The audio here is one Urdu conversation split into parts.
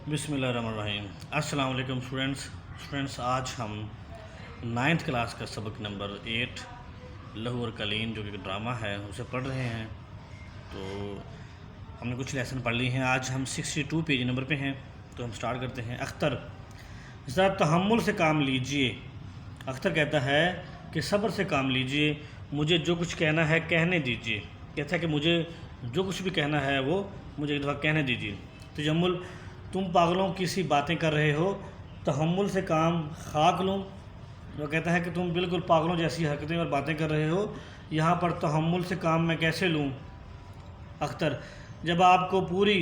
بسم اللہ الرحمن الرحیم۔ السلام علیکم اسٹوڈنٹس آج ہم 9th کلاس کا سبق نمبر 8 لہو اور قلین جو کہ ڈرامہ ہے اسے پڑھ رہے ہیں۔ تو ہم نے کچھ لیسن پڑھ لی ہیں، آج ہم 62 پیج نمبر پہ ہیں، تو ہم سٹارٹ کرتے ہیں۔ اختر ذرا تحمل سے کام لیجئے۔ اختر کہتا ہے کہ صبر سے کام لیجئے، مجھے جو کچھ کہنا ہے کہنے دیجئے۔ کہتا ہے کہ مجھے جو کچھ بھی کہنا ہے وہ مجھے ایک دفعہ کہنے دیجئے۔ تجمل، تم پاگلوں کی سی باتیں کر رہے ہو، تحمل سے کام خاک لوں۔ وہ کہتا ہے کہ تم بالکل پاگلوں جیسی حرکتیں اور باتیں کر رہے ہو، یہاں پر تحمل سے کام میں کیسے لوں؟ اختر، جب آپ کو پوری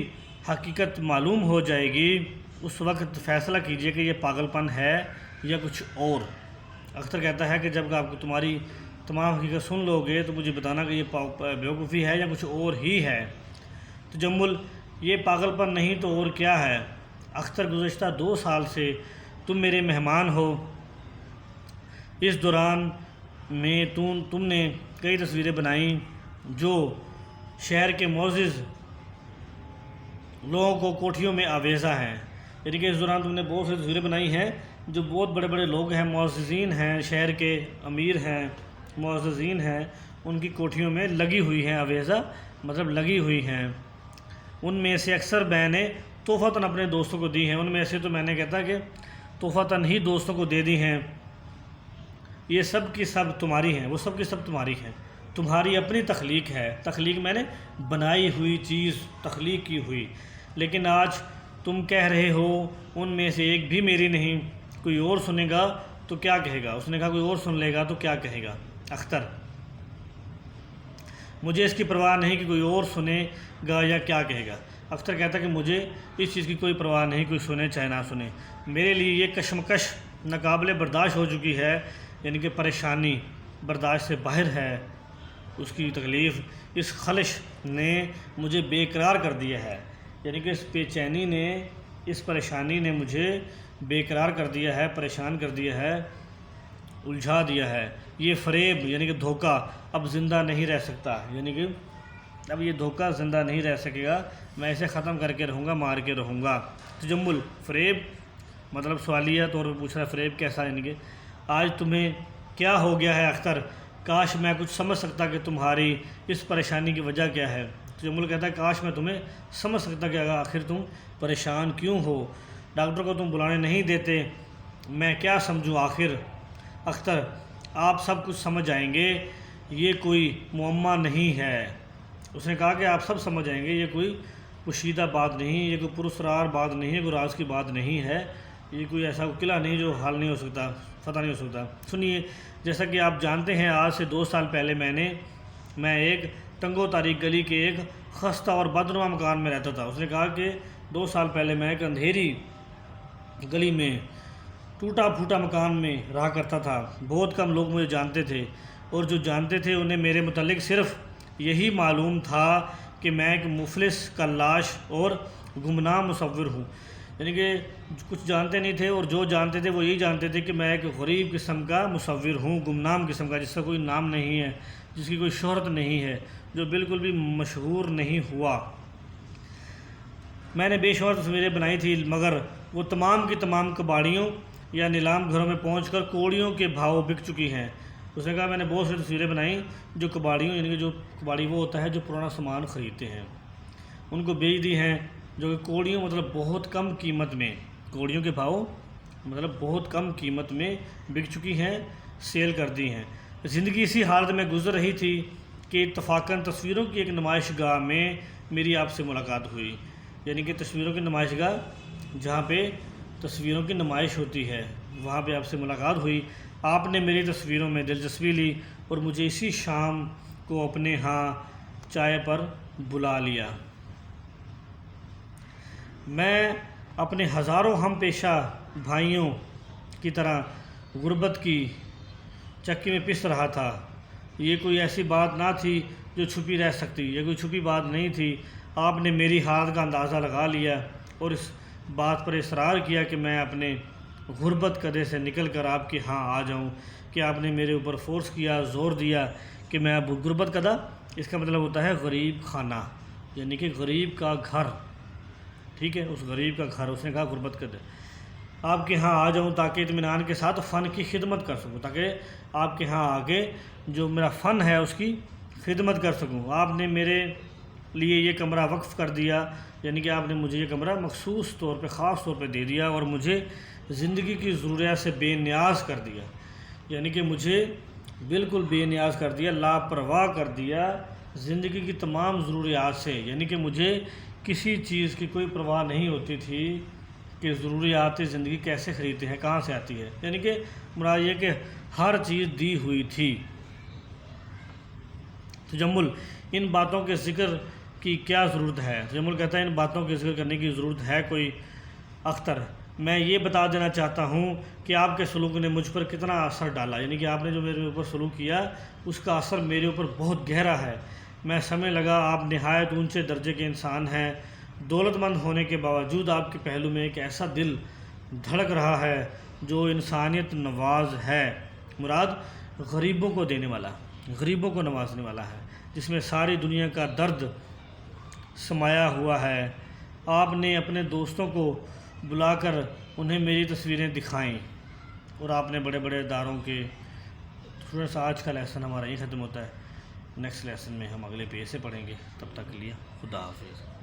حقیقت معلوم ہو جائے گی اس وقت فیصلہ کیجئے کہ یہ پاگل پن ہے یا کچھ اور۔ اختر کہتا ہے کہ جب آپ کو تمہاری تمام حقیقت سن لو گے تو مجھے بتانا کہ یہ بیوقوفی ہے یا کچھ اور ہی ہے۔ تجمل، یہ پاگل پن نہیں تو اور کیا ہے؟ اختر، گزشتہ 2 سال سے تم میرے مہمان ہو، اس دوران میں تم نے کئی تصویریں بنائیں جو شہر کے معزز لوگوں کو کوٹھیوں میں آویزہ ہیں۔ یعنی کہ اس دوران تم نے بہت سی تصویریں بنائی ہیں جو بہت بڑے بڑے لوگ ہیں، معززین ہیں، شہر کے امیر ہیں، معززین ہیں، ان کی کوٹھیوں میں لگی ہوئی ہیں، آویزہ مطلب لگی ہوئی ہیں۔ ان میں سے اکثر میں نے تحفتاً اپنے دوستوں کو دی ہیں، ان میں سے تو میں نے کہتا کہ تحفتاً ہی دوستوں کو دے دی ہیں۔ یہ سب کی سب تمہاری ہیں، وہ سب کی سب تمہاری ہیں، تمہاری اپنی تخلیق ہے۔ تخلیق میں نے بنائی ہوئی چیز تخلیق کی ہوئی، لیکن آج تم کہہ رہے ہو ان میں سے ایک بھی میری نہیں، کوئی اور سنے گا تو کیا کہے گا؟ اس نے کہا کوئی اور سن لے گا تو کیا کہے گا؟ اختر، مجھے اس کی پرواہ نہیں کہ کوئی اور سنے گا یا کیا کہے گا۔ اختر کہتا ہے کہ مجھے اس چیز کی کوئی پرواہ نہیں، کوئی سنے چاہے نہ سنے۔ میرے لیے یہ کشمکش ناقابل برداشت ہو چکی ہے، یعنی کہ پریشانی برداشت سے باہر ہے، اس کی تکلیف، اس خلش نے مجھے بے قرار کر دیا ہے، یعنی کہ اس بے چینی نے، اس پریشانی نے مجھے بے قرار کر دیا ہے، پریشان کر دیا ہے، الجھا دیا ہے۔ یہ فریب یعنی کہ دھوکہ اب زندہ نہیں رہ سکتا، یعنی کہ اب یہ دھوکہ زندہ نہیں رہ سکے گا، میں اسے ختم کر کے رہوں گا، مار کے رہوں گا۔ تجمل، فریب مطلب سوالیہ طور پہ پوچھ رہا ہے، فریب کیسا؟ یعنی کہ آج تمہیں کیا ہو گیا ہے اختر؟ کاش میں کچھ سمجھ سکتا کہ تمہاری اس پریشانی کی وجہ کیا ہے۔ تجمل کہتا ہے کاش میں تمہیں سمجھ سکتا کہ آخر تم پریشان کیوں ہو۔ ڈاکٹر کو تم بلانے نہیں دیتے، میں کیا سمجھوں آخر؟ اختر، آپ سب کچھ سمجھ جائیں گے، یہ کوئی معمہ نہیں ہے۔ اس نے کہا کہ آپ سب سمجھ جائیں گے، یہ کوئی پوشیدہ بات نہیں، یہ کوئی پراسرار بات نہیں ہے، کوئی راز کی بات نہیں ہے، یہ کوئی ایسا قلعہ نہیں جو حل نہیں ہو سکتا، فتح نہیں ہو سکتا۔ سنیے، جیسا کہ آپ جانتے ہیں آج سے 2 سال پہلے میں ایک تنگ و تاریک گلی کے ایک خستہ اور بدنما مکان میں رہتا تھا۔ اس نے کہا کہ 2 سال پہلے میں ایک اندھیری گلی میں ٹوٹا پھوٹا مکان میں رہا کرتا تھا۔ بہت کم لوگ مجھے جانتے تھے، اور جو جانتے تھے انہیں میرے متعلق صرف یہی معلوم تھا کہ میں ایک مفلس کلاش اور گمنام مصور ہوں۔ یعنی کہ کچھ جانتے نہیں تھے، اور جو جانتے تھے وہ یہی جانتے تھے کہ میں ایک غریب قسم کا مصور ہوں، گمنام قسم کا، جس کا کوئی نام نہیں ہے، جس کی کوئی شہرت نہیں ہے، جو بالکل بھی مشہور نہیں ہوا۔ میں نے بے شمار تصویریں بنائی تھی، مگر وہ تمام کی تمام کباڑیوں یا نیلام گھروں میں پہنچ کر کوڑیوں کے بھاؤ بک چکی ہیں۔ اس نے کہا میں نے بہت سی تصویریں بنائیں جو کباڑیوں، یعنی کہ جو کباڑی وہ ہوتا ہے جو پرانا سامان خریدتے ہیں، ان کو بیچ دی ہیں، جو کہ کوڑیوں مطلب بہت کم قیمت میں، کوڑیوں کے بھاؤ مطلب بہت کم قیمت میں بک چکی ہیں، سیل کر دی ہیں۔ زندگی اسی حالت میں گزر رہی تھی کہ اتفاقاً تصویروں کی ایک نمائش گاہ میں میری آپ سے ملاقات ہوئی، یعنی کہ تصویروں کی نمائش گاہ جہاں پہ تصویروں کی نمائش ہوتی ہے، وہاں پہ آپ سے ملاقات ہوئی۔ آپ نے میری تصویروں میں دلچسپی لی اور مجھے اسی شام کو اپنے ہاں چائے پر بلا لیا۔ میں اپنے ہزاروں ہم پیشہ بھائیوں کی طرح غربت کی چکی میں پس رہا تھا۔ یہ کوئی ایسی بات نہ تھی جو چھپی رہ سکتی، یہ کوئی چھپی بات نہیں تھی۔ آپ نے میری حالت کا اندازہ لگا لیا اور اس بات پر اصرار کیا کہ میں اپنے غربت قدے سے نکل کر آپ کے ہاں آ جاؤں، کہ آپ نے میرے اوپر فورس کیا، زور دیا کہ میں اب غربت قدہ، اس کا مطلب ہوتا ہے غریب خانہ، یعنی کہ غریب کا گھر، ٹھیک ہے، اس غریب کا گھر، اس نے کہا غربت قد آپ کے ہاں آ جاؤں تاکہ اطمینان کے ساتھ فن کی خدمت کر سکوں، تاکہ آپ کے ہاں آگے جو میرا فن ہے اس کی خدمت کر سکوں۔ آپ نے میرے لیے یہ کمرہ وقف کر دیا، یعنی کہ آپ نے مجھے یہ کمرہ مخصوص طور پہ، خاص طور پہ دے دیا اور مجھے زندگی کی ضروریات سے بے نیاز کر دیا، یعنی کہ مجھے بالکل بے نیاز کر دیا، لاپرواہ کر دیا زندگی کی تمام ضروریات سے، یعنی کہ مجھے کسی چیز کی کوئی پرواہ نہیں ہوتی تھی کہ ضروریات زندگی کیسے خریدتے ہیں، کہاں سے آتی ہے، یعنی کہ مراد یہ کہ ہر چیز دی ہوئی تھی۔ تجمل، ان باتوں کے ذکر کی کیا ضرورت ہے؟ تجمل کہتا ہے ان باتوں کے ذکر کرنے کی ضرورت ہے کوئی؟ اختر، میں یہ بتا دینا چاہتا ہوں کہ آپ کے سلوک نے مجھ پر کتنا اثر ڈالا، یعنی کہ آپ نے جو میرے اوپر سلوک کیا اس کا اثر میرے اوپر بہت گہرا ہے۔ میں سمجھنے لگا آپ نہایت اونچے درجے کے انسان ہیں، دولت مند ہونے کے باوجود آپ کے پہلو میں ایک ایسا دل دھڑک رہا ہے جو انسانیت نواز ہے، مراد غریبوں کو دینے والا، غریبوں کو نوازنے والا ہے، جس میں ساری دنیا کا درد سمایا ہوا ہے۔ آپ نے اپنے دوستوں کو بلا کر انہیں میری تصویریں دکھائیں اور آپ نے بڑے بڑے اداروں کے اسٹوڈنٹس، آج کا لیسن ہمارا یہ ختم ہوتا ہے، نیکسٹ لیسن میں ہم اگلے پیج سے پڑھیں گے، تب تک کے لیے خدا حافظ۔